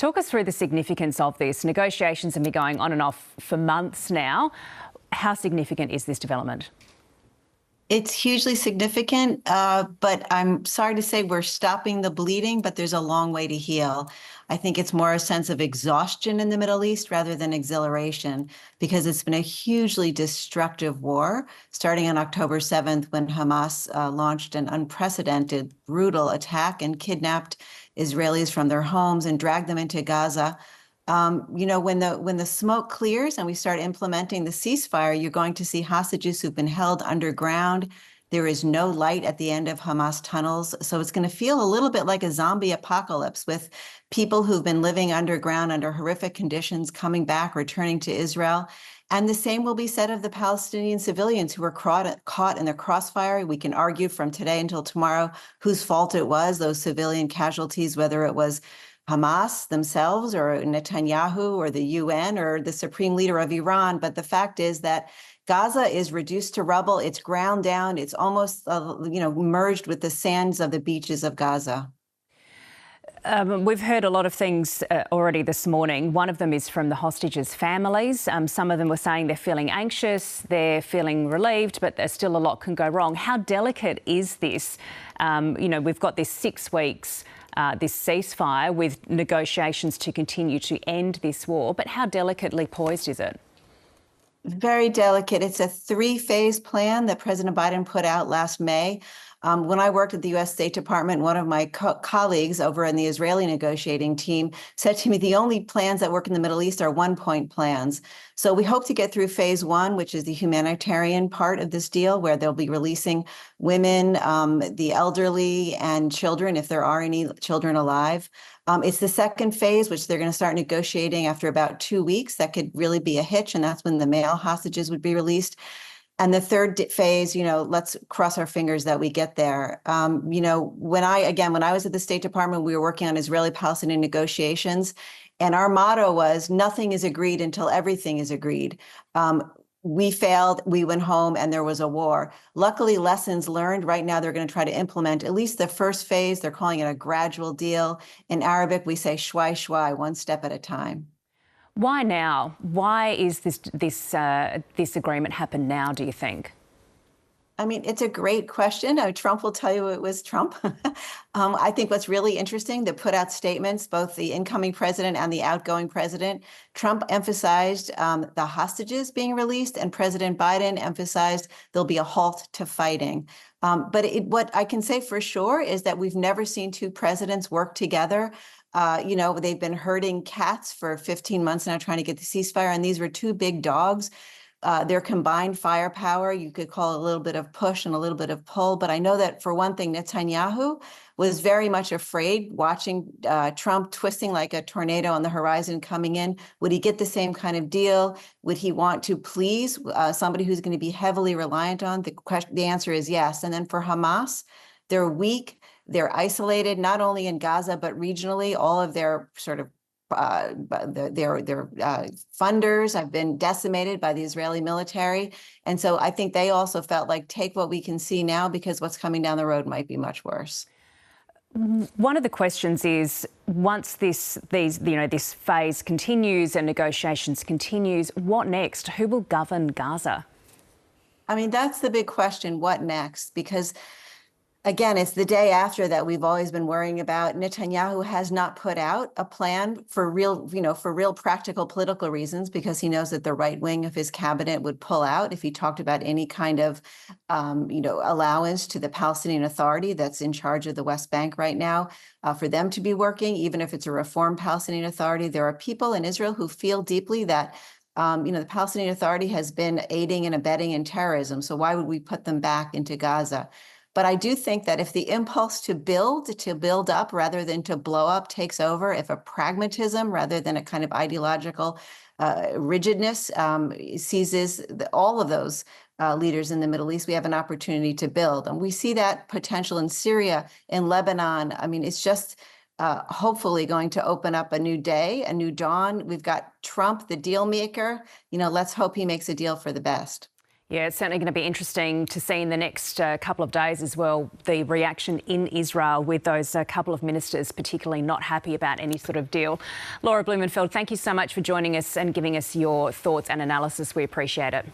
Talk us through the significance of this. Negotiations have been going on and off for months now. How significant is this development? It's hugely significant, but I'm sorry to say we're stopping the bleeding, but there's a long way to heal. I think it's more a sense of exhaustion in the Middle East rather than exhilaration, because it's been a hugely destructive war, starting on October 7th when Hamas launched an unprecedented, brutal attack and kidnapped Israelis from their homes and dragged them into Gaza. When the smoke clears and we start implementing the ceasefire, you're going to see hostages who've been held underground. There is no light at the end of Hamas tunnels. So it's going to feel a little bit like a zombie apocalypse with people who've been living underground under horrific conditions coming back, returning to Israel. And the same will be said of the Palestinian civilians who were caught in the crossfire. We can argue from today until tomorrow whose fault it was, those civilian casualties, whether it was Hamas themselves or Netanyahu or the UN or the supreme leader of Iran. But the fact is that Gaza is reduced to rubble. It's ground down. It's almost, merged with the sands of the beaches of Gaza. We've heard a lot of things already this morning. One of them is from the hostages' families. Some of them were saying they're feeling anxious, they're feeling relieved, but there's still a lot can go wrong. How delicate is this? We've got this 6 weeks, this ceasefire with negotiations to continue to end this war, but how delicately poised is it? Very delicate. It's a 3-phase plan that President Biden put out last May. When I worked at the U.S. State Department, one of my colleagues over in the Israeli negotiating team said to me, the only plans that work in the Middle East are 1-point plans. So we hope to get through phase 1, which is the humanitarian part of this deal, where they'll be releasing women, the elderly, and children, if there are any children alive. It's the second phase, which they're going to start negotiating after about 2 weeks. That could really be a hitch, and that's when the male hostages would be released. And the third phase, let's cross our fingers that we get there. When I was at the State Department, we were working on Israeli-Palestinian negotiations, and our motto was nothing is agreed until everything is agreed. We failed, we went home, and there was a war. Luckily, lessons learned. Right now, they're going to try to implement at least the first phase. They're calling it a gradual deal. In Arabic, we say shwai shwai, one step at a time. Why now? Why is this agreement happen now, do you think? I mean, it's a great question. Trump will tell you it was Trump. I think what's really interesting, to put out statements, both the incoming president and the outgoing president, Trump emphasized the hostages being released, and President Biden emphasized there'll be a halt to fighting. But what I can say for sure is that we've never seen two presidents work together. They've been herding cats for 15 months now trying to get the ceasefire, and these were two big dogs. Their combined firepower, you could call a little bit of push and a little bit of pull. But I know that, for one thing, Netanyahu was very much afraid, watching Trump twisting like a tornado on the horizon coming in. Would he get the same kind of deal? Would he want to please somebody who's going to be heavily reliant on? The answer is yes. And then for Hamas, they're weak. They're isolated, not only in Gaza, but regionally. All of their sort of their funders have been decimated by the Israeli military. And so I think they also felt like, take what we can see now, because what's coming down the road might be much worse. One of the questions is, once this phase continues and negotiations continues, what next? Who will govern Gaza? I mean, that's the big question. What next? Because again, it's the day after that we've always been worrying about. Netanyahu has not put out a plan for real practical political reasons, because he knows that the right wing of his cabinet would pull out if he talked about any kind of, allowance to the Palestinian Authority that's in charge of the West Bank right now, for them to be working, even if it's a reformed Palestinian Authority. There are people in Israel who feel deeply that the Palestinian Authority has been aiding and abetting in terrorism. So why would we put them back into Gaza? But I do think that if the impulse to build up rather than to blow up takes over, if a pragmatism rather than a kind of ideological rigidness seizes all of those leaders in the Middle East, we have an opportunity to build. And we see that potential in Syria, in Lebanon. I mean, it's just hopefully going to open up a new day, a new dawn. We've got Trump, the deal maker. Let's hope he makes a deal for the best. Yeah, it's certainly going to be interesting to see in the next couple of days as well, the reaction in Israel with those couple of ministers particularly not happy about any sort of deal. Laura Blumenfeld, thank you so much for joining us and giving us your thoughts and analysis. We appreciate it.